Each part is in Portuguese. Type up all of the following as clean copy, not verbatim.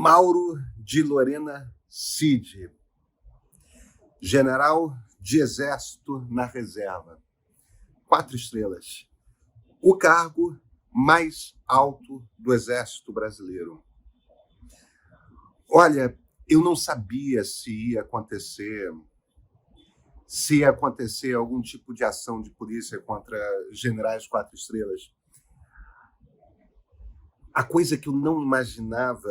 Mauro de Lorena Cid, general de exército na reserva. 4 estrelas. O cargo mais alto do exército brasileiro. Olha, eu não sabia se ia acontecer algum tipo de ação de polícia contra generais 4 estrelas. A coisa que eu não imaginava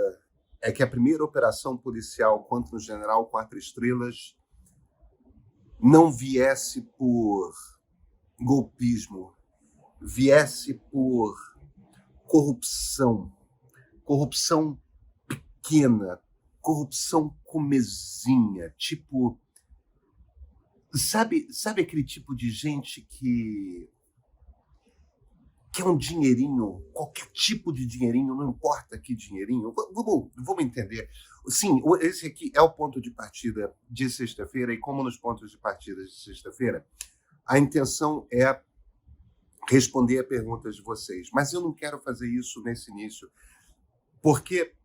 é que a primeira operação policial contra o general 4 estrelas não viesse por golpismo, viesse por corrupção pequena, corrupção comezinha, tipo, sabe aquele tipo de gente que é um dinheirinho, qualquer tipo de dinheirinho, não importa que dinheirinho, vamos entender. Sim, esse aqui é o ponto de partida de sexta-feira, e como nos pontos de partida de sexta-feira, a intenção é responder a perguntas de vocês. Mas eu não quero fazer isso nesse início, porque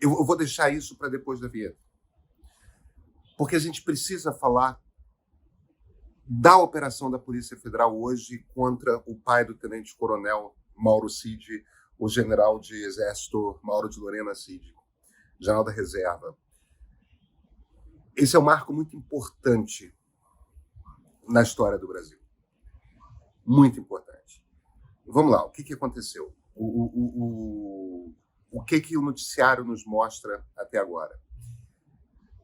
eu vou deixar isso para depois da vinheta. Porque a gente precisa falar da operação da Polícia Federal hoje contra o pai do tenente-coronel Mauro Cid, o general de exército Mauro de Lorena Cid, general da reserva. Esse é um marco muito importante na história do Brasil. Muito importante. Vamos lá, o que aconteceu? O que o noticiário nos mostra até agora?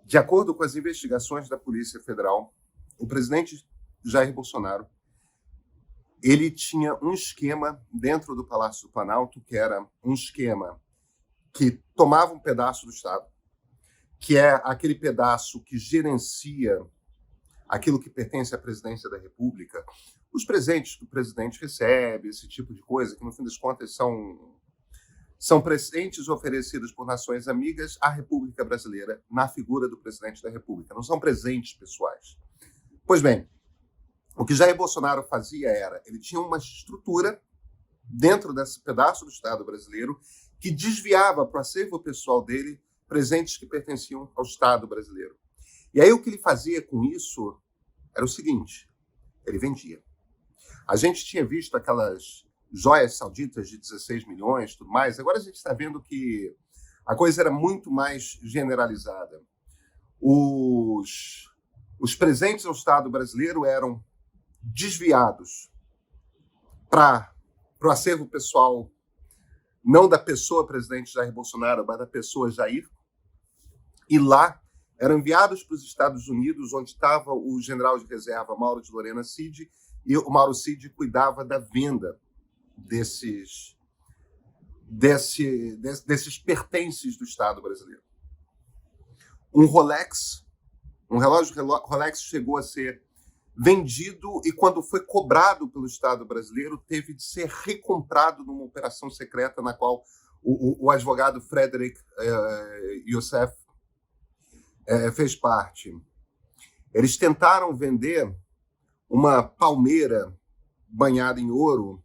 De acordo com as investigações da Polícia Federal, o presidente Jair Bolsonaro, ele tinha um esquema dentro do Palácio do Planalto, que era um esquema que tomava um pedaço do Estado, que é aquele pedaço que gerencia aquilo que pertence à presidência da República, os presentes que o presidente recebe, esse tipo de coisa, que no fim das contas são presentes oferecidos por nações amigas à República Brasileira na figura do presidente da República, não são presentes pessoais. Pois bem, o que Jair Bolsonaro fazia era, ele tinha uma estrutura dentro desse pedaço do Estado brasileiro que desviava para o acervo pessoal dele presentes que pertenciam ao Estado brasileiro. E aí o que ele fazia com isso era o seguinte, ele vendia. A gente tinha visto aquelas joias sauditas de 16 milhões e tudo mais, agora a gente está vendo que a coisa era muito mais generalizada. Os presentes ao Estado brasileiro eram desviados para o acervo pessoal, não da pessoa presidente Jair Bolsonaro, mas da pessoa Jair, e lá eram enviados para os Estados Unidos, onde estava o general de reserva Mauro de Lorena Cid, e o Mauro Cid cuidava da venda desses pertences do Estado brasileiro. Um relógio Rolex chegou a ser vendido e, quando foi cobrado pelo Estado brasileiro, teve de ser recomprado numa operação secreta na qual o advogado Frederick Youssef fez parte. Eles tentaram vender uma palmeira banhada em ouro,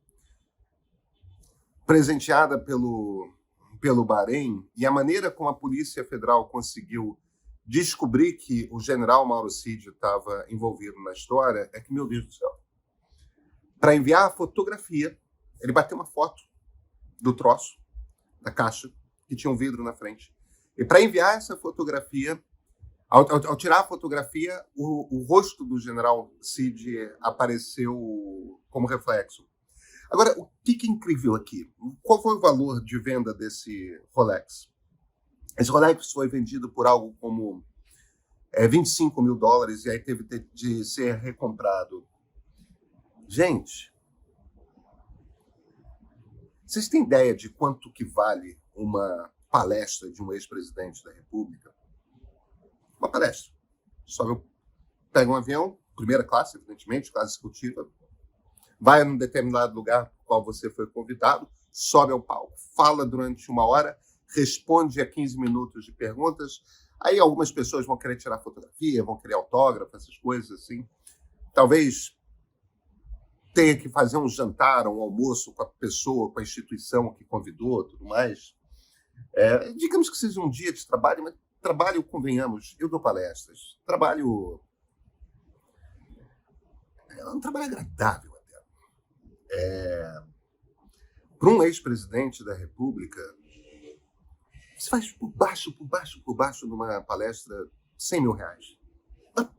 presenteada pelo Bahrein, e a maneira como a Polícia Federal conseguiu descobrir que o general Mauro Cid estava envolvido na história é que, meu Deus do céu, para enviar a fotografia, ele bateu uma foto do troço, da caixa, que tinha um vidro na frente. E para enviar essa fotografia, ao tirar a fotografia, o rosto do general Cid apareceu como reflexo. Agora, o que é incrível aqui? Qual foi o valor de venda desse Rolex? Esse Rolex foi vendido por algo como $25 mil, e aí teve de ser recomprado. Gente, vocês têm ideia de quanto que vale uma palestra de um ex-presidente da República? Uma palestra. Pega um avião, primeira classe, evidentemente, classe executiva, vai num determinado lugar para o qual você foi convidado, sobe ao palco, fala durante 1 hora, responde a 15 minutos de perguntas. Aí algumas pessoas vão querer tirar fotografia, vão querer autógrafo, essas coisas assim. Talvez tenha que fazer um jantar, um almoço com a pessoa, com a instituição que convidou, tudo mais. Digamos que seja um dia de trabalho, mas trabalho, convenhamos, eu dou palestras. É um trabalho agradável até. Para um ex-presidente da República, você faz por baixo numa palestra R$ 100.000.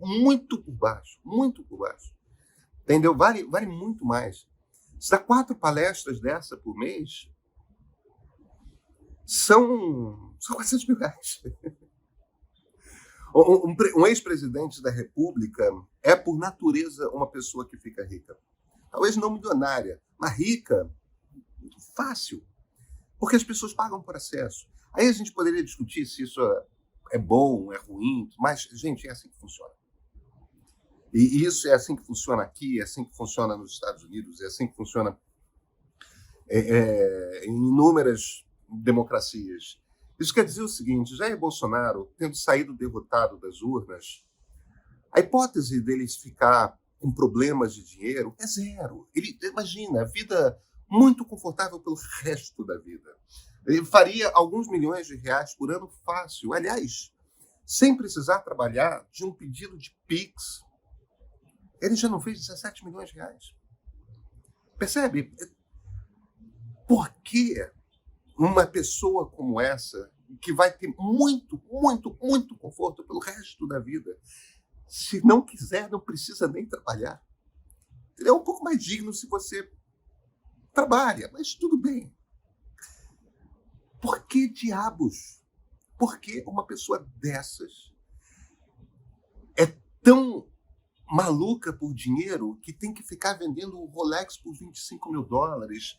Muito por baixo, muito por baixo. Entendeu? Vale muito mais. Se dá 4 palestras dessa por mês, são R$ 400.000. Um ex-presidente da República é, por natureza, uma pessoa que fica rica. Talvez não milionária, mas rica, fácil. Porque as pessoas pagam por acesso. Aí a gente poderia discutir se isso é bom, é ruim, mas, gente, é assim que funciona. E isso é assim que funciona aqui, é assim que funciona nos Estados Unidos, é assim que funciona em inúmeras democracias. Isso quer dizer o seguinte: Jair Bolsonaro, tendo saído derrotado das urnas, a hipótese dele ficar com problemas de dinheiro é zero. Ele imagina a vida muito confortável pelo resto da vida. Ele faria alguns milhões de reais por ano fácil. Aliás, sem precisar trabalhar de um pedido de Pix. Ele já não fez 17 milhões de reais. Percebe? Por que uma pessoa como essa, que vai ter muito, muito, muito conforto pelo resto da vida, se não quiser, não precisa nem trabalhar? Ele é um pouco mais digno se você trabalha, mas tudo bem. Por que diabos? Por que uma pessoa dessas é tão maluca por dinheiro que tem que ficar vendendo o Rolex por $25.000?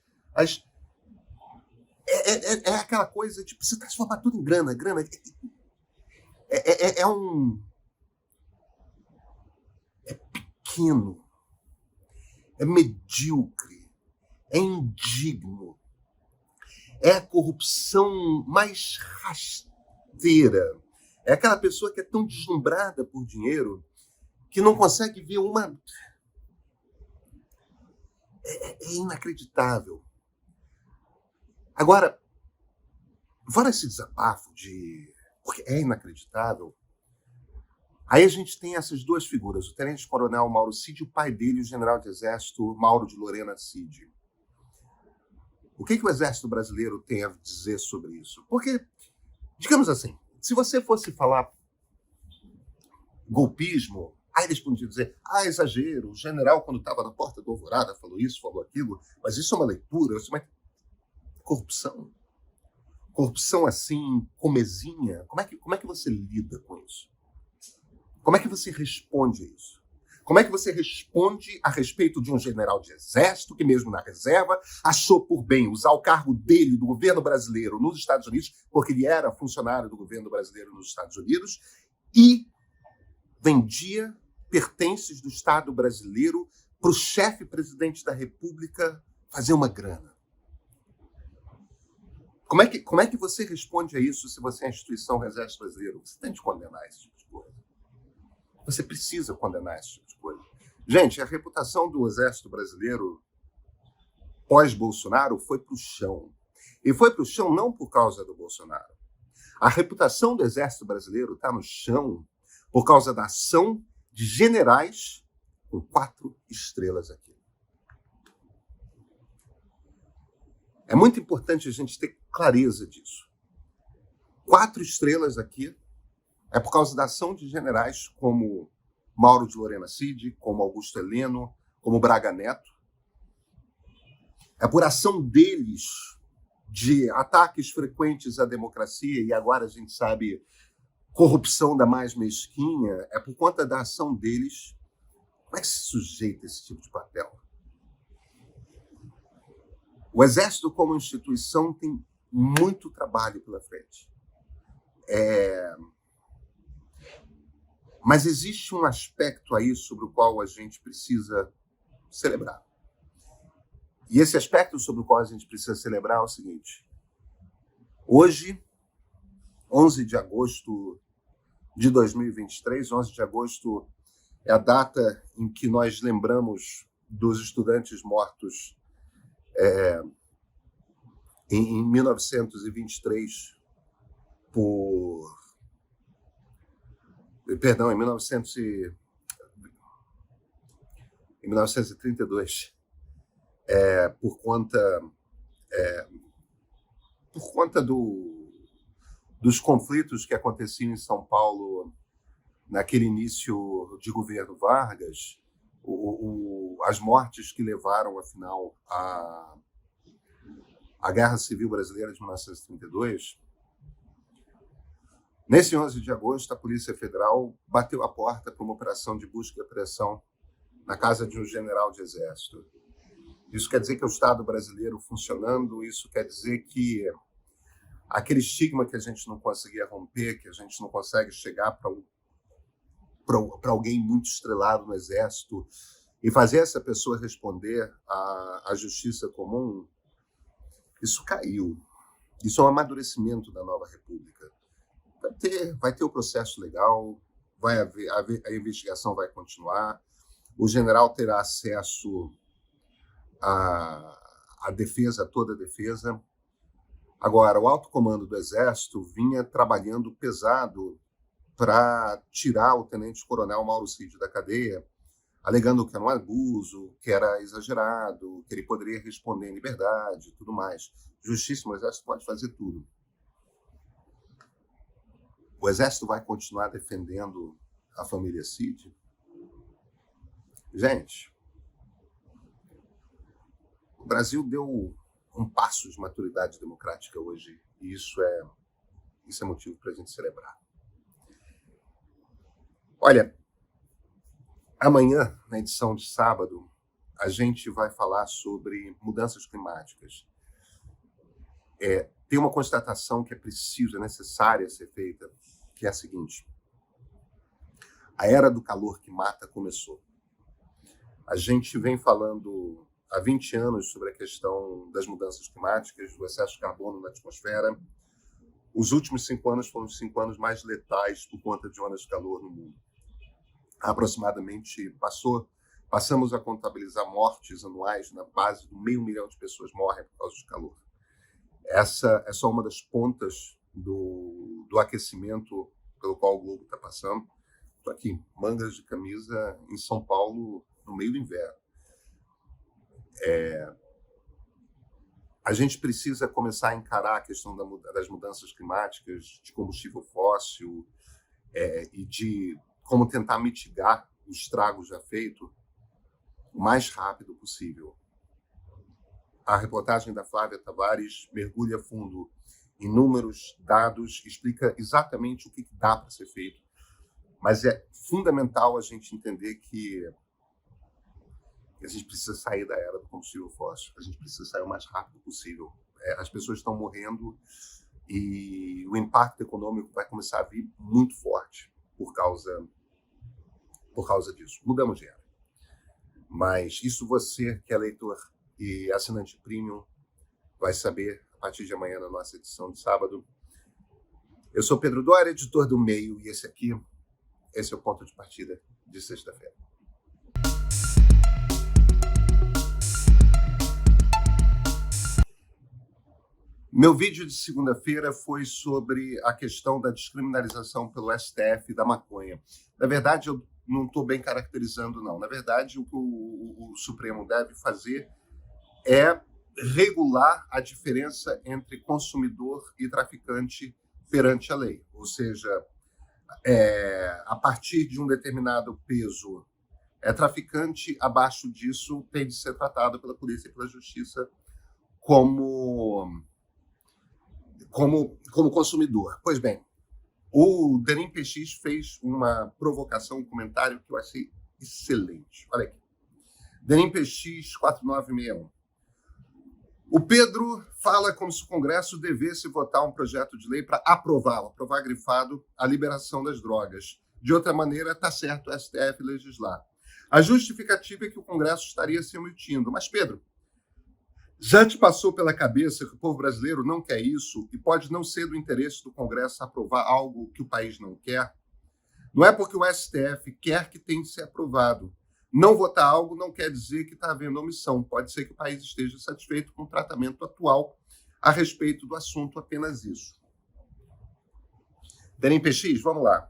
É aquela coisa de você transformar tudo em grana. É pequeno, é medíocre, é indigno, é a corrupção mais rasteira. É aquela pessoa que é tão deslumbrada por dinheiro que não consegue ver uma... É inacreditável. Agora, fora esse desabafo porque é inacreditável, aí a gente tem essas duas figuras, o tenente-coronel Mauro Cid e o pai dele, o general de exército Mauro de Lorena Cid. O que o exército brasileiro tem a dizer sobre isso? Porque, digamos assim, se você fosse falar golpismo, aí eles podiam dizer, exagero, o general, quando estava na porta do Alvorada, falou isso, falou aquilo, mas isso é uma leitura, isso é uma corrupção. Corrupção assim, comezinha, como é que você lida com isso? Como é que você responde a isso? Como é que você responde a respeito de um general de exército que, mesmo na reserva, achou por bem usar o cargo dele, do governo brasileiro, nos Estados Unidos, porque ele era funcionário do governo brasileiro nos Estados Unidos, e vendia pertences do Estado brasileiro para o chefe presidente da República fazer uma grana? Como é que você responde a isso se você é a instituição do Exército Brasileiro? Você tem de condenar esse tipo de coisa. Você precisa condenar esse tipo de coisa. Gente, a reputação do Exército Brasileiro pós-Bolsonaro foi para o chão. E foi para o chão não por causa do Bolsonaro. A reputação do Exército Brasileiro está no chão por causa da ação de generais com 4 estrelas aqui. É muito importante a gente ter clareza disso. 4 estrelas aqui é por causa da ação de generais como Mauro de Lorena Cid, como Augusto Heleno, como Braga Neto. É por ação deles de ataques frequentes à democracia, e agora a gente sabe corrupção da mais mesquinha, é por conta da ação deles. Como é que se sujeita a esse tipo de papel? O Exército, como instituição, tem muito trabalho pela frente. Mas existe um aspecto aí sobre o qual a gente precisa celebrar. E esse aspecto sobre o qual a gente precisa celebrar é o seguinte. Hoje, 11 de agosto de 2023, 11 de agosto é a data em que nós lembramos dos estudantes mortos em 1923, perdão, em 1932, por conta dos conflitos que aconteciam em São Paulo naquele início de governo Vargas, as mortes que levaram, afinal, à Guerra Civil Brasileira de 1932, nesse 11 de agosto, a Polícia Federal bateu a porta para uma operação de busca e apreensão na casa de um general de exército. Isso quer dizer que é o Estado brasileiro funcionando, isso quer dizer que aquele estigma que a gente não conseguia romper, que a gente não consegue chegar para alguém muito estrelado no exército e fazer essa pessoa responder à justiça comum, isso caiu. Isso é um amadurecimento da nova república. Vai ter o processo legal, a investigação vai continuar, o general terá acesso à defesa, a toda a defesa. Agora, o alto comando do Exército vinha trabalhando pesado para tirar o tenente-coronel Mauro Cid da cadeia, alegando que era um abuso, que era exagerado, que ele poderia responder em liberdade e tudo mais. Justíssimo, o Exército pode fazer tudo. O Exército vai continuar defendendo a família Cid? Gente, o Brasil deu um passo de maturidade democrática hoje, e isso é motivo para a gente celebrar. Olha, amanhã, na edição de sábado, a gente vai falar sobre mudanças climáticas. Tem uma constatação que é necessária ser feita, que é a seguinte: a era do calor que mata começou. A gente vem falando há 20 anos sobre a questão das mudanças climáticas, do excesso de carbono na atmosfera. Os últimos 5 anos foram os 5 anos mais letais por conta de ondas de calor no mundo. Aproximadamente passamos a contabilizar mortes anuais na base de 500 mil de pessoas morrem por causa de calor. Essa é só uma das pontas do aquecimento pelo qual o globo está passando. Estou aqui, mangas de camisa em São Paulo, no meio do inverno. A gente precisa começar a encarar a questão das mudanças climáticas, de combustível fóssil e de como tentar mitigar o estrago já feito o mais rápido possível. A reportagem da Flávia Tavares mergulha fundo em números, dados, explica exatamente o que dá para ser feito, mas é fundamental a gente entender que a gente precisa sair da era do combustível fóssil, a gente precisa sair o mais rápido possível. As pessoas estão morrendo e o impacto econômico vai começar a vir muito forte por causa disso. Mudamos de era. Mas isso você, que é leitor e assinante premium, vai saber a partir de amanhã na nossa edição de sábado. Eu sou Pedro Doria, editor do Meio, e esse é o ponto de partida de sexta-feira. Meu vídeo de segunda-feira foi sobre a questão da descriminalização pelo STF da maconha. Na verdade, eu não estou bem caracterizando, não. Na verdade, o que o Supremo deve fazer é regular a diferença entre consumidor e traficante perante a lei. Ou seja, a partir de um determinado peso, traficante, abaixo disso, tem de ser tratado pela polícia e pela justiça como consumidor. Pois bem, o Denim PX fez uma provocação, um comentário que eu achei excelente. Olha aqui. Denim PX 4961. O Pedro fala como se o Congresso devesse votar um projeto de lei para aprovar grifado a liberação das drogas. De outra maneira, está certo o STF legislar. A justificativa é que o Congresso estaria se omitindo. Mas, Pedro, já te passou pela cabeça que o povo brasileiro não quer isso e pode não ser do interesse do Congresso aprovar algo que o país não quer? Não é porque o STF quer que tenha de ser aprovado. Não votar algo não quer dizer que está havendo omissão. Pode ser que o país esteja satisfeito com o tratamento atual a respeito do assunto, apenas isso. Denim PX, vamos lá.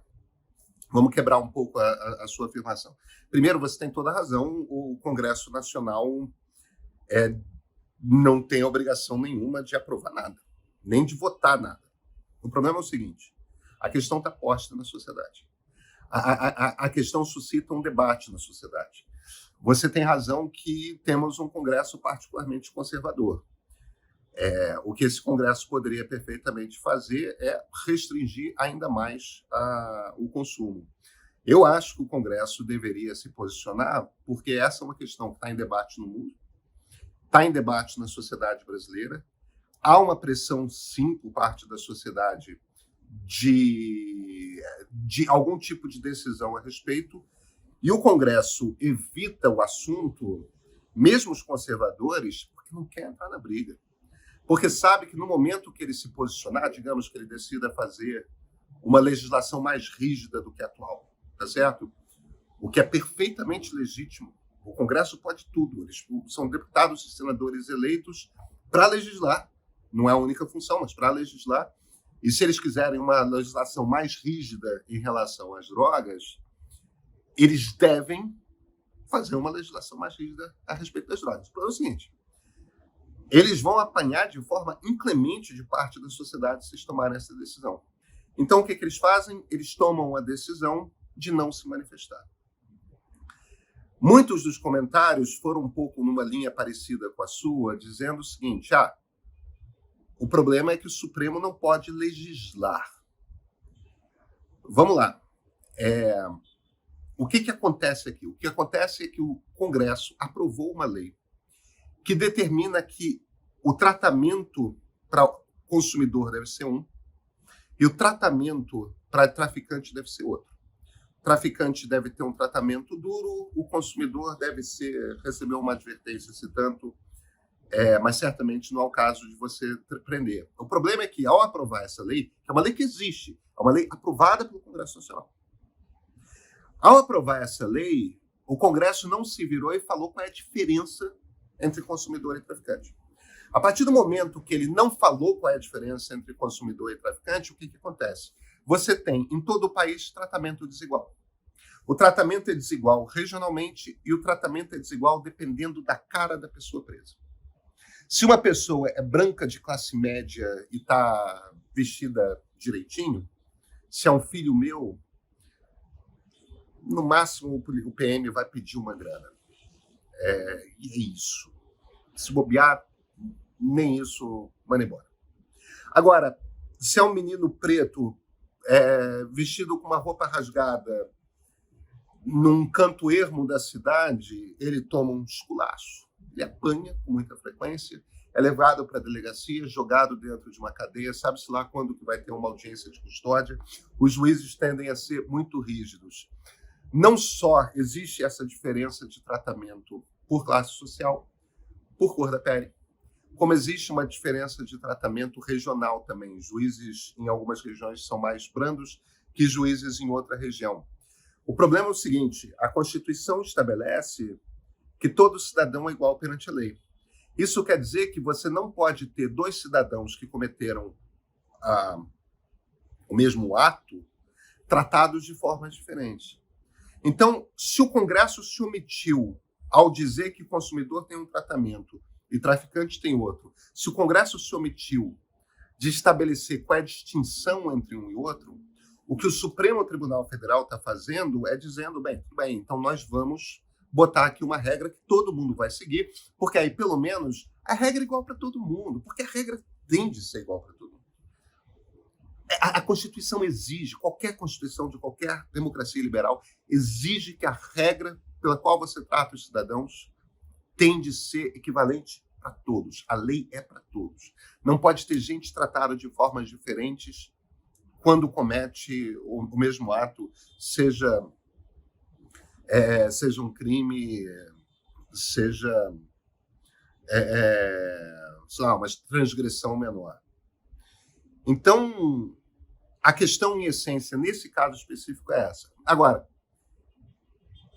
Vamos quebrar um pouco a sua afirmação. Primeiro, você tem toda a razão, o Congresso Nacional não tem obrigação nenhuma de aprovar nada, nem de votar nada. O problema é o seguinte, a questão está posta na sociedade. A questão suscita um debate na sociedade. Você tem razão que temos um Congresso particularmente conservador. O que esse Congresso poderia perfeitamente fazer é restringir ainda mais o consumo. Eu acho que o Congresso deveria se posicionar, porque essa é uma questão que está em debate no mundo, está em debate na sociedade brasileira. Há uma pressão, sim, por parte da sociedade de algum tipo de decisão a respeito, e o Congresso evita o assunto, mesmo os conservadores, porque não quer entrar na briga. Porque sabe que no momento que ele se posicionar, digamos que ele decida fazer uma legislação mais rígida do que a atual, tá certo? O que é perfeitamente legítimo. O Congresso pode tudo. Eles são deputados e senadores eleitos para legislar. Não é a única função, mas para legislar. E se eles quiserem uma legislação mais rígida em relação às drogas, eles devem fazer uma legislação mais rígida a respeito das drogas. O problema é o seguinte, eles vão apanhar de forma inclemente de parte da sociedade se eles tomarem essa decisão. Então, o que eles fazem? Eles tomam a decisão de não se manifestar. Muitos dos comentários foram um pouco numa linha parecida com a sua, dizendo o seguinte, o problema é que o Supremo não pode legislar. Vamos lá. O que acontece aqui? O que acontece é que o Congresso aprovou uma lei que determina que o tratamento para o consumidor deve ser um e o tratamento para traficante deve ser outro. O traficante deve ter um tratamento duro, o consumidor deve receber uma advertência, se tanto, mas certamente não é o caso de você prender. O problema é que, ao aprovar essa lei, que é uma lei que existe, é uma lei aprovada pelo Congresso Nacional, ao aprovar essa lei, o Congresso não se virou e falou qual é a diferença entre consumidor e traficante. A partir do momento que ele não falou qual é a diferença entre consumidor e traficante, o que acontece? Você tem, em todo o país, tratamento desigual. O tratamento é desigual regionalmente e o tratamento é desigual dependendo da cara da pessoa presa. Se uma pessoa é branca de classe média e está vestida direitinho, se é um filho meu, no máximo o PM vai pedir uma grana. E é isso. Se bobear, nem isso manda embora. Agora, se é um menino preto, vestido com uma roupa rasgada, num canto ermo da cidade, ele toma um esculacho. Ele apanha com muita frequência, é levado para a delegacia, jogado dentro de uma cadeia, sabe-se lá quando que vai ter uma audiência de custódia. Os juízes tendem a ser muito rígidos. Não só existe essa diferença de tratamento por classe social, por cor da pele, como existe uma diferença de tratamento regional também. Juízes em algumas regiões são mais brandos que juízes em outra região. O problema é o seguinte, a Constituição estabelece que todo cidadão é igual perante a lei. Isso quer dizer que você não pode ter dois cidadãos que cometeram o mesmo ato tratados de formas diferentes. Então, se o Congresso se omitiu ao dizer que o consumidor tem um tratamento e traficante tem outro, se o Congresso se omitiu de estabelecer qual é a distinção entre um e outro, o que o Supremo Tribunal Federal está fazendo é dizendo, tudo bem, então nós vamos botar aqui uma regra que todo mundo vai seguir, porque aí, pelo menos, a regra é igual para todo mundo, porque a regra tem de ser igual para todo mundo. A Constituição exige, qualquer Constituição de qualquer democracia liberal, exige que a regra pela qual você trata os cidadãos tem de ser equivalente para todos. A lei é para todos. Não pode ter gente tratada de formas diferentes quando comete o mesmo ato, seja um crime, seja sei lá, uma transgressão menor. Então, a questão em essência, nesse caso específico, é essa. Agora,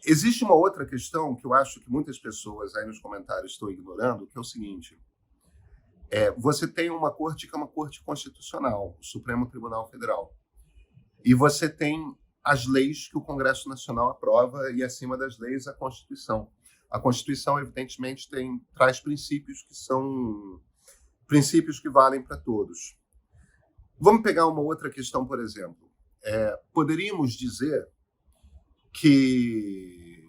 existe uma outra questão que eu acho que muitas pessoas aí nos comentários estão ignorando, que é o seguinte. Você tem uma corte que é uma corte constitucional, o Supremo Tribunal Federal. E você tem as leis que o Congresso Nacional aprova e, acima das leis, a Constituição. A Constituição, evidentemente, traz princípios que são princípios que valem para todos. Vamos pegar uma outra questão, por exemplo. Poderíamos dizer que...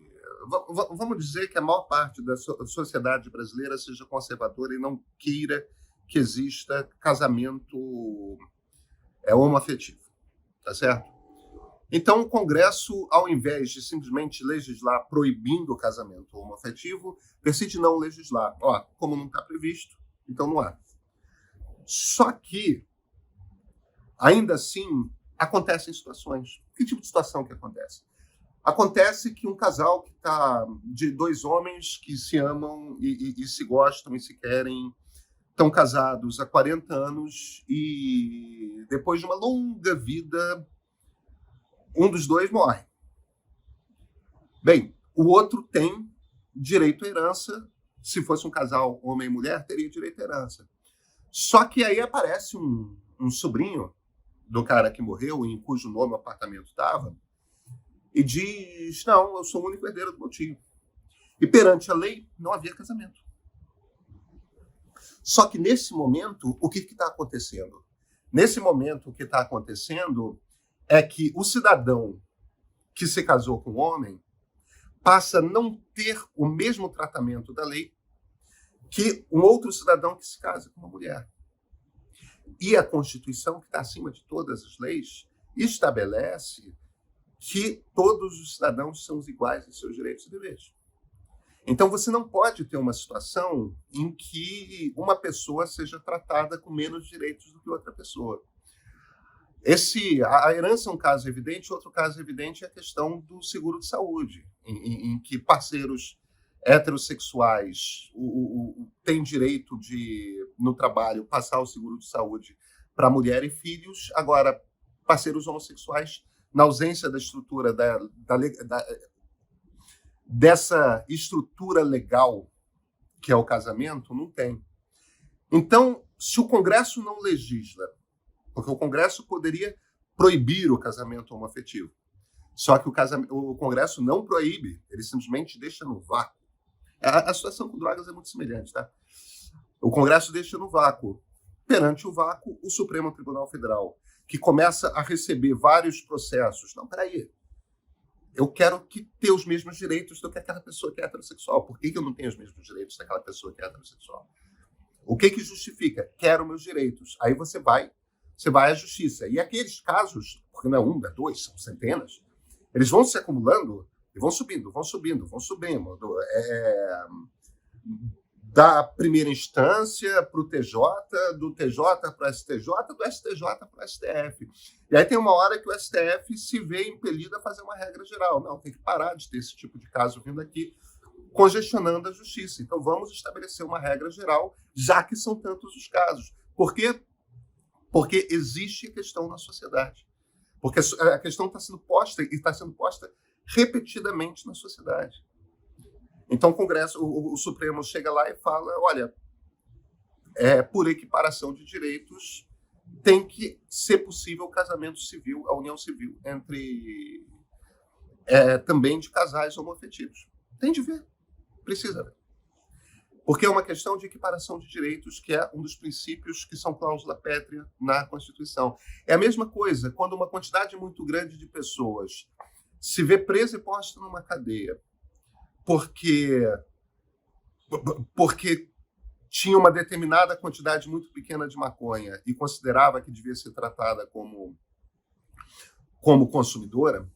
Vamos dizer que a maior parte da sociedade brasileira seja conservadora e não queira que exista casamento homoafetivo, tá certo? Então, o Congresso, ao invés de simplesmente legislar proibindo o casamento homoafetivo, decide não legislar. Como não está previsto, então não há. Só que, ainda assim, acontecem situações. Que tipo de situação que acontece? Acontece que um casal que está de dois homens que se amam e se gostam e se querem, estão casados há 40 anos e depois de uma longa vida, um dos dois morre. Bem, o outro tem direito à herança. Se fosse um casal homem e mulher, teria direito à herança. Só que aí aparece um sobrinho do cara que morreu, em cujo nome o apartamento estava, e diz, não, eu sou o único herdeiro do meu tio. E perante a lei, não havia casamento. Só que nesse momento, o que está acontecendo? Nesse momento, o que está acontecendo é que o cidadão que se casou com um homem passa a não ter o mesmo tratamento da lei que um outro cidadão que se casa com uma mulher. E a Constituição, que está acima de todas as leis, estabelece que todos os cidadãos são iguais em seus direitos e deveres. Então, você não pode ter uma situação em que uma pessoa seja tratada com menos direitos do que outra pessoa. A herança é um caso evidente. Outro caso evidente é a questão do seguro de saúde, em que parceiros heterossexuais têm direito de, no trabalho, passar o seguro de saúde para mulher e filhos. Agora, parceiros homossexuais, na ausência da estrutura dessa estrutura legal que é o casamento, não tem. Então, se o Congresso não legisla, porque o Congresso poderia proibir o casamento homoafetivo, só que o Congresso não proíbe, ele simplesmente deixa no vácuo. A situação com drogas é muito semelhante, tá? O Congresso deixa no vácuo. Perante o vácuo, o Supremo Tribunal Federal, que começa a receber vários processos. Não, peraí. Eu quero ter os mesmos direitos do que aquela pessoa que é heterossexual. Por que eu não tenho os mesmos direitos daquela pessoa que é heterossexual? O que justifica? Quero meus direitos. Aí você vai à justiça. E aqueles casos, porque não é um, não é dois, são centenas, eles vão se acumulando e vão subindo. Da primeira instância para o TJ, do TJ para o STJ, do STJ para o STF. E aí tem uma hora que o STF se vê impelido a fazer uma regra geral. Não, tem que parar de ter esse tipo de caso vindo aqui, congestionando a justiça. Então vamos estabelecer uma regra geral, já que são tantos os casos. Por quê? Porque existe questão na sociedade. Porque a questão está sendo posta e está sendo posta repetidamente na sociedade. Então, o Supremo chega lá e fala, olha, por equiparação de direitos, tem que ser possível o casamento civil, a união civil, entre também de casais homoafetivos. Tem de ver, precisa ver. Porque é uma questão de equiparação de direitos, que é um dos princípios que são cláusula pétrea na Constituição. É a mesma coisa quando uma quantidade muito grande de pessoas se vê presa e posta numa cadeia porque tinha uma determinada quantidade muito pequena de maconha e considerava que devia ser tratada como consumidora.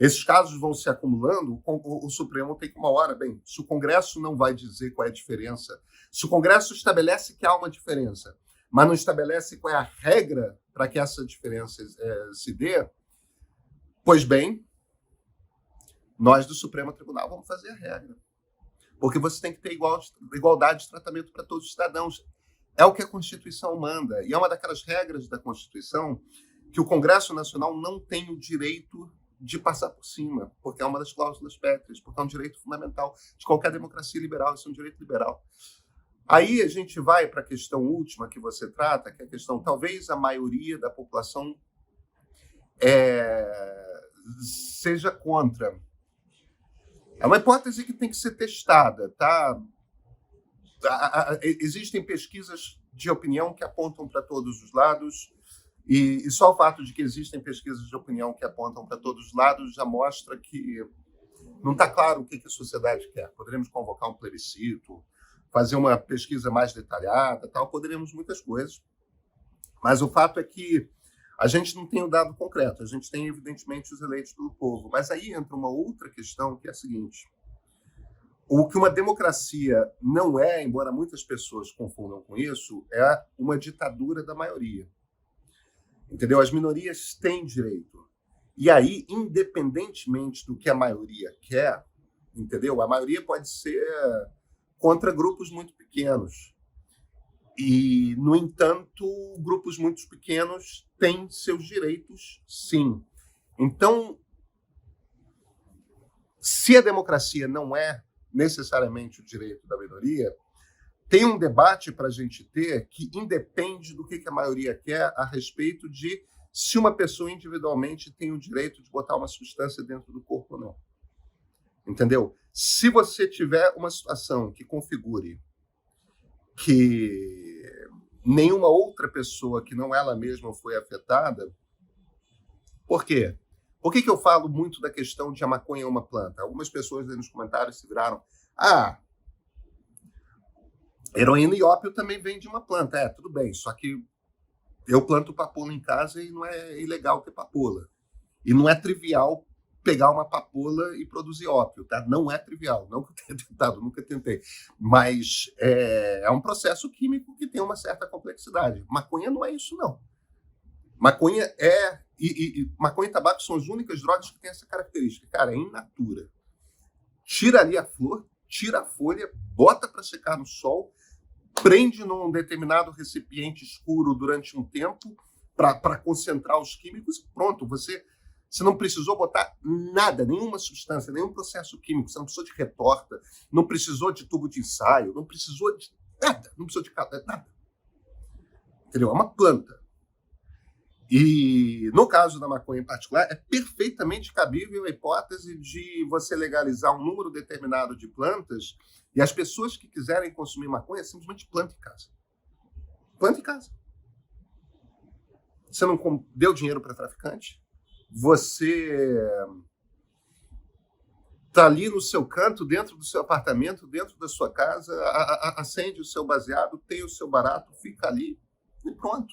Esses casos vão se acumulando, o Supremo tem que uma hora, bem, se o Congresso não vai dizer qual é a diferença, se o Congresso estabelece que há uma diferença, mas não estabelece qual é a regra para que essa diferença se dê, pois bem, nós do Supremo Tribunal vamos fazer a regra. Porque você tem que ter igualdade de tratamento para todos os cidadãos. É o que a Constituição manda. E é uma daquelas regras da Constituição que o Congresso Nacional não tem o direito de passar por cima, porque é uma das cláusulas pétreas, porque é um direito fundamental de qualquer democracia liberal, isso é um direito liberal. Aí a gente vai para a questão última que você trata, que é a questão, talvez a maioria da população seja contra. É uma hipótese que tem que ser testada, tá? Existem pesquisas de opinião que apontam para todos os lados, e só o fato de que existem pesquisas de opinião que apontam para todos os lados já mostra que não está claro o que a sociedade quer. Poderemos convocar um plebiscito, fazer uma pesquisa mais detalhada, tal, poderemos muitas coisas, mas o fato é que a gente não tem o dado concreto, a gente tem, evidentemente, os eleitos pelo povo. Mas aí entra uma outra questão, que é a seguinte: o que uma democracia não é, embora muitas pessoas confundam com isso, é uma ditadura da maioria. Entendeu? As minorias têm direito. E aí, independentemente do que a maioria quer, entendeu? A maioria pode ser contra grupos muito pequenos. E, no entanto, grupos muito pequenos têm seus direitos, sim. Então, se a democracia não é necessariamente o direito da minoria, tem um debate para a gente ter que independe do que a maioria quer a respeito de se uma pessoa individualmente tem o direito de botar uma substância dentro do corpo ou não. Entendeu? Se você tiver uma situação que configure que nenhuma outra pessoa que não ela mesma foi afetada, por quê? Por que eu falo muito da questão de a maconha é uma planta? Algumas pessoas aí nos comentários se viraram: heroína e ópio também vem de uma planta. Tudo bem, só que eu planto papoula em casa e não é ilegal ter papoula. E não é trivial pegar uma papoula e produzir ópio, tá? Não é trivial, não que eu tenha tentado, nunca tentei. Mas é um processo químico que tem uma certa complexidade. Maconha não é isso, não. Maconha maconha e tabaco são as únicas drogas que têm essa característica. Cara, é in natura. Tira ali a flor, tira a folha, bota para secar no sol, prende num determinado recipiente escuro durante um tempo para concentrar os químicos e pronto, você não precisou botar nada, nenhuma substância, nenhum processo químico, você não precisou de retorta, não precisou de tubo de ensaio, não precisou de nada, não precisou de nada. Entendeu? É uma planta. E, no caso da maconha em particular, é perfeitamente cabível a hipótese de você legalizar um número determinado de plantas e as pessoas que quiserem consumir maconha simplesmente plantem em casa. Planta em casa. Você não deu dinheiro para traficante, você está ali no seu canto, dentro do seu apartamento, dentro da sua casa, acende o seu baseado, tem o seu barato, fica ali e pronto.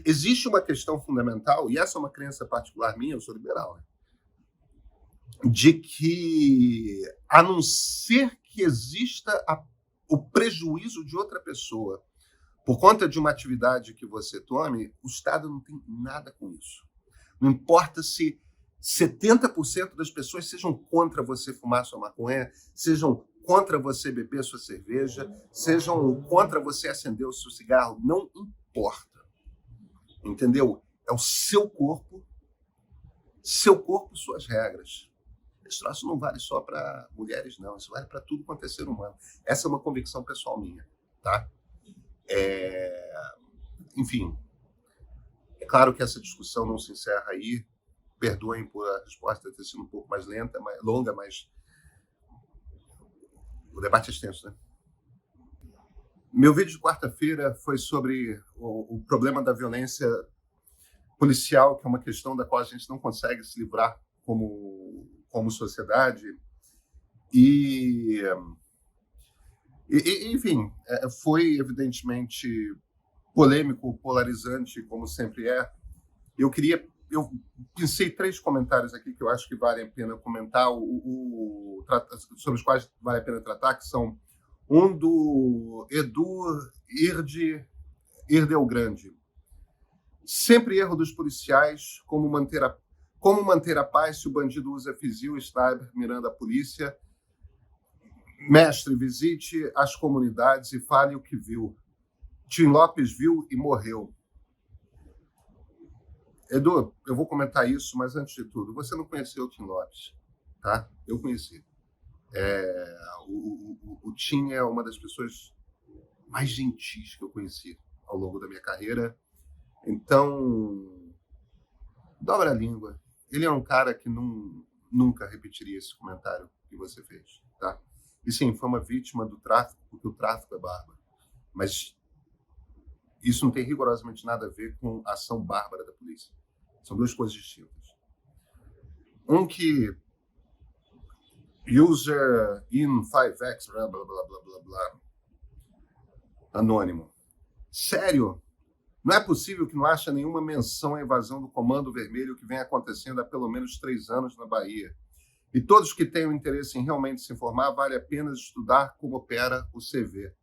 Existe uma questão fundamental, e essa é uma crença particular minha, eu sou liberal, né? De que, a não ser que exista o prejuízo de outra pessoa por conta de uma atividade que você tome, o Estado não tem nada com isso. Não importa se 70% das pessoas sejam contra você fumar sua maconha, sejam contra você beber sua cerveja, sejam contra você acender o seu cigarro, não importa. Entendeu? É o seu corpo, suas regras. Esse troço não vale só para mulheres, não. Isso vale para tudo quanto é ser humano. Essa é uma convicção pessoal minha, tá? Enfim, é claro que essa discussão não se encerra aí. Perdoem por a resposta ter sido um pouco mais longa, mas o debate é extenso, né? Meu vídeo de quarta-feira foi sobre o problema da violência policial, que é uma questão da qual a gente não consegue se livrar como sociedade. Enfim, foi evidentemente polêmico, polarizante, como sempre é. Eu pensei 3 comentários aqui que eu acho que vale a pena comentar, sobre os quais vale a pena tratar, que são um do Edu Irdel Grande. Sempre erro dos policiais, como manter a paz se o bandido usa fuzil, sniper, mirando a polícia. Mestre, visite as comunidades e fale o que viu. Tim Lopes viu e morreu. Edu, eu vou comentar isso, mas antes de tudo, você não conheceu o Tim Lopes, tá? Eu conheci. O Tim é uma das pessoas mais gentis que eu conheci ao longo da minha carreira. Então, dobra a língua. Ele é um cara que nunca repetiria esse comentário que você fez, tá? E sim, foi uma vítima do tráfico, porque o tráfico é bárbaro. Mas isso não tem rigorosamente nada a ver com a ação bárbara da polícia. São duas coisas distintas. Um que user in 5x, blá, blá, blá, blá, blá, blá. Anônimo. Sério? Não é possível que não ache nenhuma menção à invasão do Comando Vermelho que vem acontecendo há pelo menos 3 anos na Bahia. E todos que tenham interesse em realmente se informar, vale a pena estudar como opera o CV.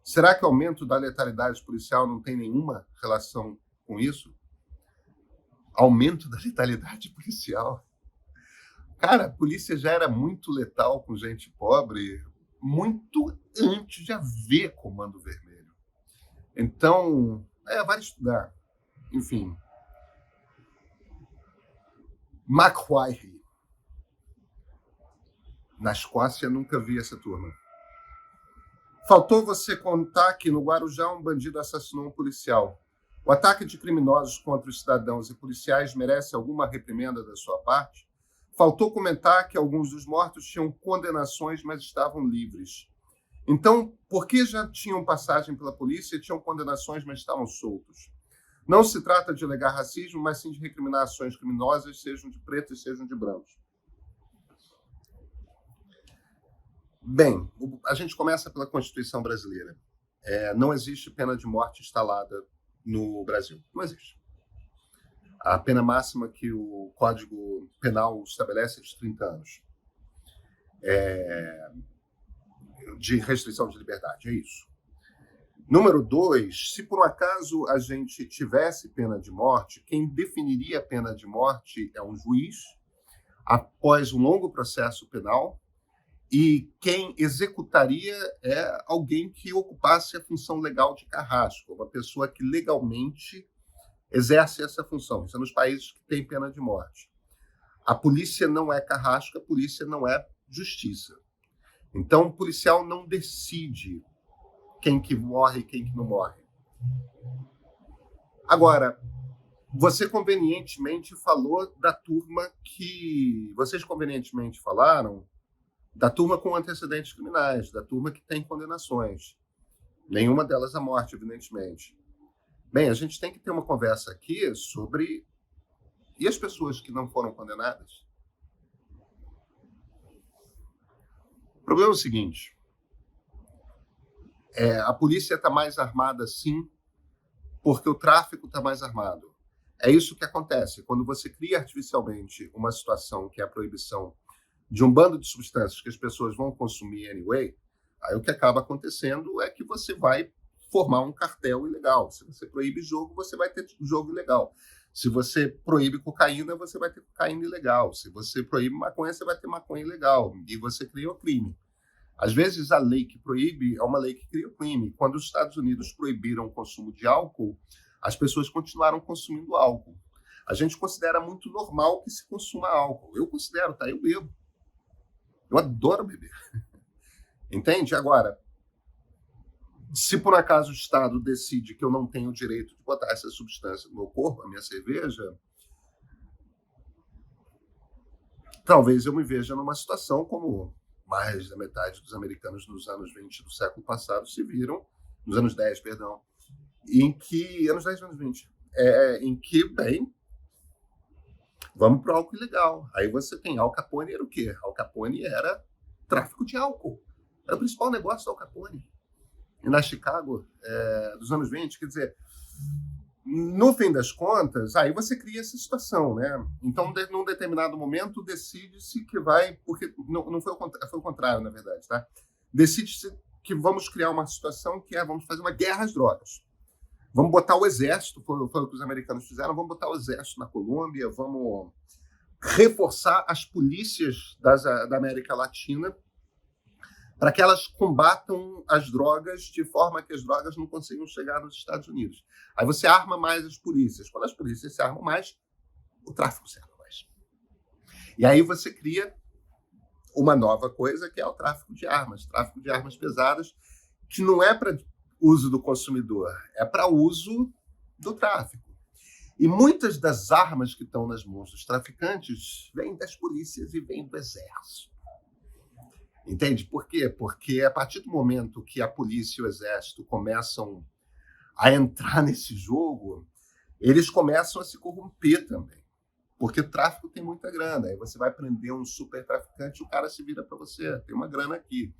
Será que o aumento da letalidade policial não tem nenhuma relação com isso? Aumento da letalidade policial? Cara, a polícia já era muito letal com gente pobre muito antes de haver Comando Vermelho. Então, vale estudar. Enfim. Macquarie. Na Escócia, nunca vi essa turma. Faltou você contar que no Guarujá um bandido assassinou um policial. O ataque de criminosos contra os cidadãos e policiais merece alguma reprimenda da sua parte? Faltou comentar que alguns dos mortos tinham condenações, mas estavam livres. Então, por que já tinham passagem pela polícia e tinham condenações, mas estavam soltos? Não se trata de alegar racismo, mas sim de recriminar ações criminosas, sejam de pretos, sejam de brancos. Bem, a gente começa pela Constituição brasileira. Não existe pena de morte instalada no Brasil. Não existe. A pena máxima que o Código Penal estabelece é de 30 anos. De restrição de liberdade, é isso. Número 2, se por um acaso a gente tivesse pena de morte, quem definiria a pena de morte é um juiz, após um longo processo penal, e quem executaria é alguém que ocupasse a função legal de carrasco, uma pessoa que legalmente exerce essa função. Isso é nos países que têm pena de morte. A polícia não é carrasco, a polícia não é justiça. Então, o policial não decide quem que morre e quem que não morre. Agora, você convenientemente falou da turma que... Vocês convenientemente falaram da turma com antecedentes criminais, da turma que tem condenações. Nenhuma delas à morte, evidentemente. Bem, a gente tem que ter uma conversa aqui sobre... E as pessoas que não foram condenadas? O problema é o seguinte. A polícia está mais armada, sim, porque o tráfico está mais armado. É isso que acontece. Quando você cria artificialmente uma situação que é a proibição de um bando de substâncias que as pessoas vão consumir anyway, aí o que acaba acontecendo é que você vai formar um cartel ilegal. Se você proíbe jogo, você vai ter jogo ilegal. Se você proíbe cocaína, você vai ter cocaína ilegal. Se você proíbe maconha, você vai ter maconha ilegal. E você cria o crime. Às vezes, a lei que proíbe é uma lei que cria o crime. Quando os Estados Unidos proibiram o consumo de álcool, as pessoas continuaram consumindo álcool. A gente considera muito normal que se consuma álcool. Eu considero, tá? Eu bebo. Eu adoro beber. Entende? Agora, se por acaso o Estado decide que eu não tenho o direito de botar essa substância no meu corpo, a minha cerveja, talvez eu me veja numa situação como mais da metade dos americanos nos anos 20 do século passado se viram, nos anos 10, perdão, em que, anos 10 anos 20, em que, bem, vamos para o álcool ilegal. Aí você tem Al Capone, era o quê? Al Capone era tráfico de álcool. Era o principal negócio do Al Capone. E na Chicago, dos anos 20, quer dizer, no fim das contas, aí você cria essa situação, né? Então, num determinado momento, decide-se que vai... Porque não foi o contrário, na verdade, tá? Decide-se que vamos criar uma situação que vamos fazer uma guerra às drogas. Vamos botar o exército, foi o que os americanos fizeram, vamos botar o exército na Colômbia, vamos reforçar as polícias da América Latina para que elas combatam as drogas de forma que as drogas não consigam chegar nos Estados Unidos. Aí você arma mais as polícias. Quando as polícias se armam mais, o tráfico se arma mais. E aí você cria uma nova coisa que é o tráfico de armas pesadas, que não é para uso do consumidor, é para uso do tráfico. E muitas das armas que estão nas mãos dos traficantes vêm das polícias e vêm do exército. Entende? Por quê? Porque a partir do momento que a polícia e o exército começam a entrar nesse jogo, eles começam a se corromper também. Porque o tráfico tem muita grana. Aí você vai prender um super traficante e o cara se vira para você. Tem uma grana aqui.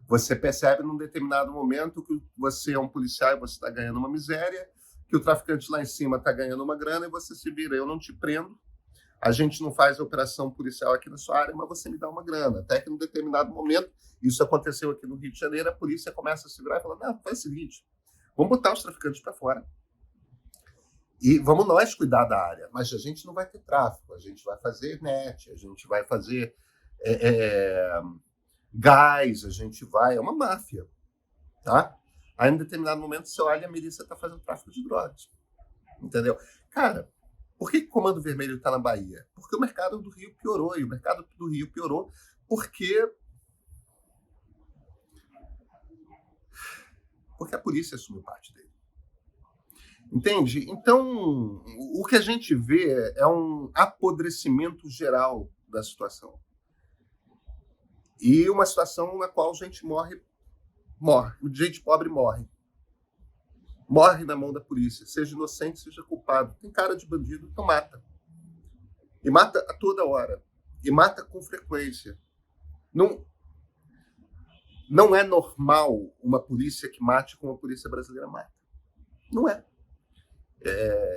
Você percebe num determinado momento que você é um policial e você está ganhando uma miséria, que o traficante lá em cima está ganhando uma grana e você se vira. Eu não te prendo, a gente não faz a operação policial aqui na sua área, mas você me dá uma grana. Até que num determinado momento, isso aconteceu aqui no Rio de Janeiro, a polícia começa a se virar e fala, não, faz o seguinte, vamos botar os traficantes para fora. E vamos nós cuidar da área, mas a gente não vai ter tráfico, a gente vai fazer net, a gente vai fazer gás, a gente vai... É uma máfia, tá? Aí, em determinado momento, você olha e a milícia está fazendo tráfico de drogas, entendeu? Cara, por que o Comando Vermelho está na Bahia? Porque o mercado do Rio piorou, e o mercado do Rio piorou porque a polícia assumiu parte dele. Entende? Então, o que a gente vê é um apodrecimento geral da situação. E uma situação na qual gente morre. Gente pobre morre. Morre na mão da polícia, seja inocente, seja culpado. Tem cara de bandido, então mata. E mata a toda hora. E mata com frequência. Não é normal uma polícia que mate como a polícia brasileira mata. Não é.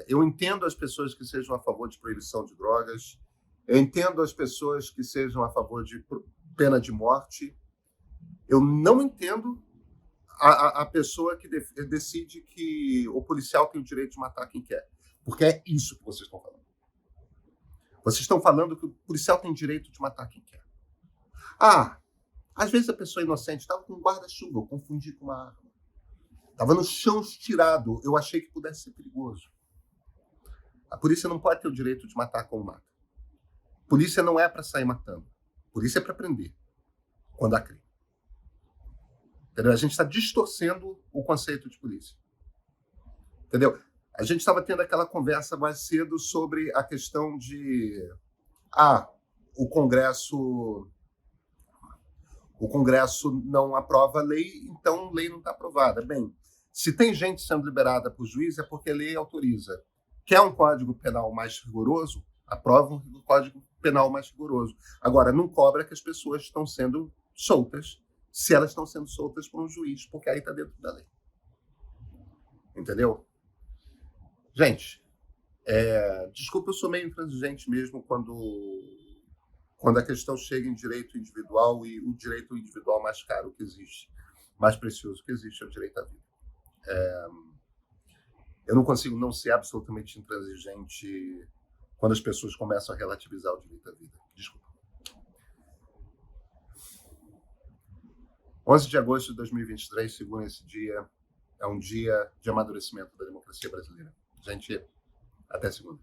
Eu entendo as pessoas que sejam a favor de proibição de drogas, eu entendo as pessoas que sejam a favor de pena de morte, eu não entendo a pessoa que decide que o policial tem o direito de matar quem quer, porque é isso que vocês estão falando. Vocês estão falando que o policial tem direito de matar quem quer. Às vezes a pessoa inocente estava com um guarda-chuva, eu confundi com uma arma. Estava no chão estirado, eu achei que pudesse ser perigoso. A polícia não pode ter o direito de matar como mata. A polícia não é para sair matando. A polícia é para prender, quando há crime. Entendeu? A gente está distorcendo o conceito de polícia. Entendeu? A gente estava tendo aquela conversa mais cedo sobre a questão de... o Congresso não aprova a lei, então a lei não está aprovada. Bem, se tem gente sendo liberada por juiz, é porque a lei autoriza. Quer um código penal mais rigoroso? Aprova um código penal mais rigoroso. Agora, não cobra que as pessoas estão sendo soltas, se elas estão sendo soltas por um juiz, porque aí está dentro da lei. Entendeu? Gente, desculpa, eu sou meio intransigente mesmo quando a questão chega em direito individual, e o direito individual mais caro que existe, mais precioso que existe, é o direito à vida. Eu não consigo não ser absolutamente intransigente quando as pessoas começam a relativizar o direito à vida. Desculpa. 11 de agosto de 2023, segundo esse dia, é um dia de amadurecimento da democracia brasileira. Gente, até segunda.